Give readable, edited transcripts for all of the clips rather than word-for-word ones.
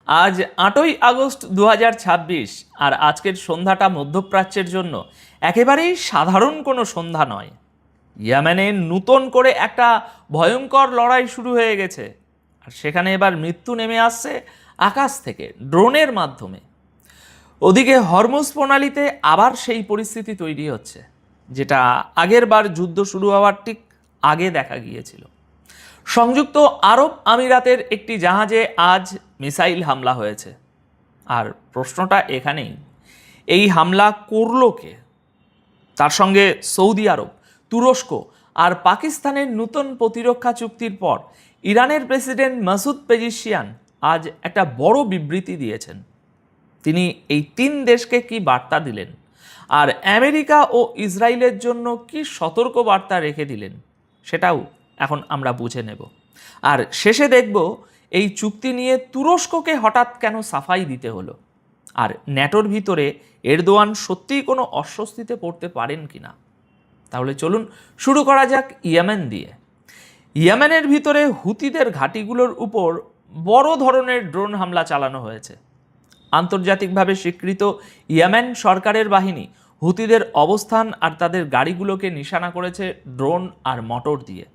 আজ ৮ই আগস্ট ২০২৬ আর আজকের সন্ধ্যাটা মধ্যপ্রাচ্যের জন্য একেবারেই সাধারণ কোনো সন্ধ্যা নয়। ইয়েমেনে নূতন করে একটা ভয়ঙ্কর লড়াই শুরু হয়ে গেছে, আর সেখানে এবার মৃত্যু নেমে আসছে আকাশ থেকে ড্রোনের মাধ্যমে। ওদিকে হরমুজ প্রণালীতে আবার সেই পরিস্থিতি তৈরি হচ্ছে, যেটা আগের বার যুদ্ধ শুরু হওয়ার ঠিক আগে দেখা গিয়েছিল। সংযুক্ত আরব আমিরাতের একটি জাহাজে আজ মিসাইল হামলা হয়েছে, আর প্রশ্নটা এখানেই, এই হামলা করলো কে? তার সঙ্গে সৌদি আরব, তুরস্ক আর পাকিস্তানের নতুন প্রতিরক্ষা চুক্তির পর ইরানের প্রেসিডেন্ট মাসুদ পেজিশিয়ান আজ একটা বড় বিবৃতি দিয়েছেন। তিনি এই তিন দেশকে কি বার্তা দিলেন, আর আমেরিকা ও ইসরায়েলের জন্য কি সতর্ক বার্তা রেখে দিলেন, সেটাও এখন আমরা বুঝে নেব। আর শেষে দেখব এই চুক্তি নিয়ে তুরস্ককে হঠাৎ কেন সাফাই দিতে হলো, আর ন্যাটোর ভিতরে এরদোয়ান সত্যিই কোনো অস্বস্তিতে পড়তে পারেন কিনা। তাহলে চলুন শুরু করা যাক ইয়েমেন দিয়ে। ইয়েমেনের ভিতরে হুতিদের ঘাঁটিগুলোর উপর বড় ধরনের ড্রোন হামলা চালানো হয়েছে। আন্তর্জাতিকভাবে স্বীকৃত ইয়েমেন সরকারের বাহিনী হুতিদের অবস্থান আর তাদের গাড়িগুলোকে নিশানা করেছে ড্রোন আর মোটর দিয়ে।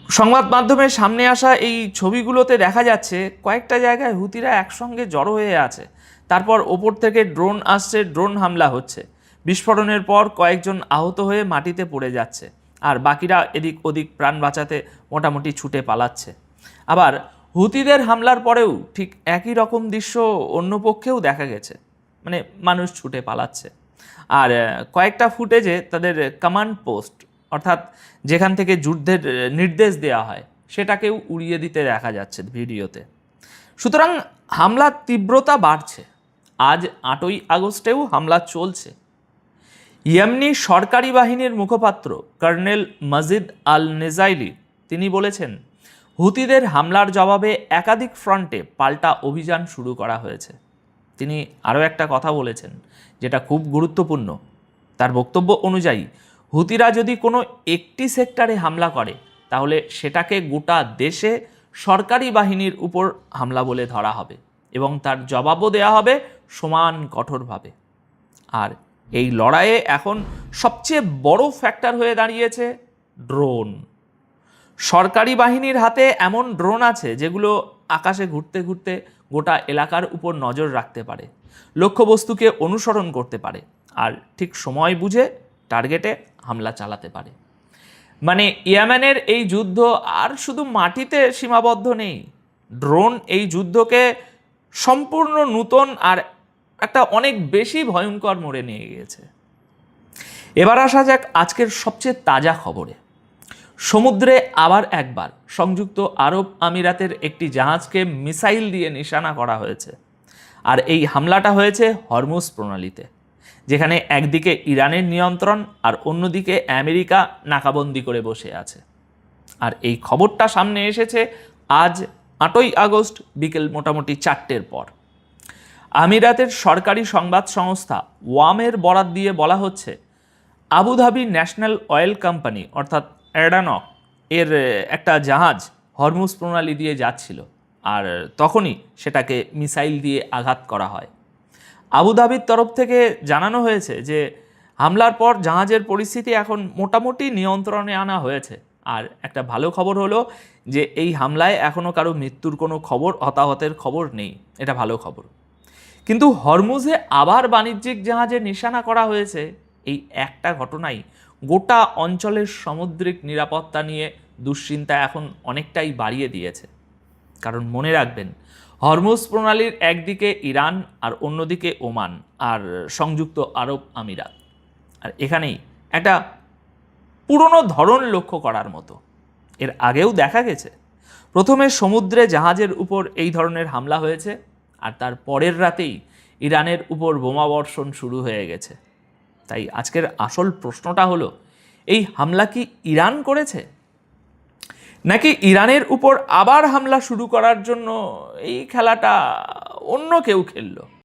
সংবাদ মাধ্যমের সামনে আসা এই ছবিগুলোতে দেখা যাচ্ছে কয়েকটা জায়গায় হুতিরা একসঙ্গে জড়ো হয়ে আছে, তারপর ওপর থেকে ড্রোন আসছে, ড্রোন হামলা হচ্ছে, বিস্ফোরণের পর কয়েকজন আহত হয়ে মাটিতে পড়ে যাচ্ছে, আর বাকিরা এদিক ওদিক প্রাণ বাঁচাতে মোটামুটি ছুটে পালাচ্ছে। আবার হুতিদের হামলার পরেও ঠিক একই রকম দৃশ্য অন্য পক্ষেও দেখা গেছে, মানে মানুষ ছুটে পালাচ্ছে। আর কয়েকটা ফুটেজে তাদের কমান্ড পোস্ট, অর্থাৎ যেখান থেকে যুদ্ধের নির্দেশ দেওয়া হয়, সেটাকেও উড়িয়ে দিতে দেখা যাচ্ছে ভিডিওতে। সুতরাং হামলার তীব্রতা বাড়ছে। আজ ৮ই আগস্টেও হামলা চলছে। ইয়েমনি সরকারি বাহিনীর মুখপাত্র কর্নেল মাজিদ আল নেজাইলি তিনি বলেছেন, হুতিদের হামলার জবাবে একাধিক ফ্রন্টে পাল্টা অভিযান শুরু করা হয়েছে। তিনি আরও একটা কথা বলেছেন, যেটা খুব গুরুত্বপূর্ণ। তার বক্তব্য অনুযায়ী হুতিরা যদি কোনো একটি সেক্টরে হামলা করে, তাহলে সেটাকে গোটা দেশে সরকারি বাহিনীর উপর হামলা বলে ধরা হবে এবং তার জবাবও দেওয়া হবে সমান কঠোরভাবে। আর এই লড়াইয়ে এখন সবচেয়ে বড় ফ্যাক্টর হয়ে দাঁড়িয়েছে ড্রোন। সরকারি বাহিনীর হাতে এমন ড্রোন আছে যেগুলো আকাশে ঘুরতে ঘুরতে গোটা এলাকার উপর নজর রাখতে পারে, লক্ষ্যবস্তুকে অনুসরণ করতে পারে, আর ঠিক সময় বুঝে টার্গেটে হামলা চালাতে পারে। মানে ইয়েমেনের এই যুদ্ধ আর শুধু মাটিতে সীমাবদ্ধ নেই। ড্রোন এই যুদ্ধকে সম্পূর্ণ নূতন আর একটা অনেক বেশি ভয়ঙ্কর মোড়ে নিয়ে গিয়েছে। এবার আসা যাক আজকের সবচেয়ে তাজা খবরে। সমুদ্রে আবার একবার সংযুক্ত আরব আমিরাতের একটি জাহাজকে মিসাইল দিয়ে নিশানা করা হয়েছে, আর এই হামলাটা হয়েছে হরমুজ প্রণালীতে, যেখানে একদিকে ইরানের নিয়ন্ত্রণ আর অন্যদিকে আমেরিকা নাকাবন্দি করে বসে আছে। আর এই খবরটা সামনে এসেছে আজ ৮ই আগস্ট বিকেল মোটামুটি 4টের পর। আমিরাতের সরকারি সংবাদ সংস্থা ওয়ামের বরাত দিয়ে বলা হচ্ছে, আবুধাবি ন্যাশনাল অয়েল কোম্পানি অর্থাৎ অ্যাডানক এর একটা জাহাজ হরমুজ প্রণালী দিয়ে যাচ্ছিল, আর তখনই সেটাকে মিসাইল দিয়ে আঘাত করা হয়। আবুধাবির তরফ থেকে জানানো হয়েছে যে হামলার পর জাহাজের পরিস্থিতি এখন মোটামুটি নিয়ন্ত্রণে আনা হয়েছে। আর একটা ভালো খবর হলো যে এই হামলায় এখনও কারো মৃত্যুর কোনো খবর, হতাহতের খবর নেই, এটা ভালো খবর। কিন্তু হরমুজে আবার বাণিজ্যিক জাহাজে নিশানা করা হয়েছে, এই একটা ঘটনাই গোটা অঞ্চলের সামুদ্রিক নিরাপত্তা নিয়ে দুশ্চিন্তা এখন অনেকটাই বাড়িয়ে দিয়েছে। কারণ মনে রাখবেন, হরমুজ প্রণালীর একদিকে ইরান আর অন্যদিকে ওমান আর সংযুক্ত আরব আমিরাত। আর এখানেই একটা পুরনো ধরন লক্ষ্য করার মতো। এর আগেও দেখা গেছে, প্রথমে সমুদ্রে জাহাজের উপর এই ধরনের হামলা হয়েছে, আর তার পরের রাতেই ইরানের উপর বোমাবর্ষণ শুরু হয়ে গেছে। তাই আজকের আসল প্রশ্নটা হলো, এই হামলা কি ইরান করেছে, নাকি ইরানের উপর আবার হামলা শুরু করার জন্য এই খেলাটা অন্য কেউ খেললো?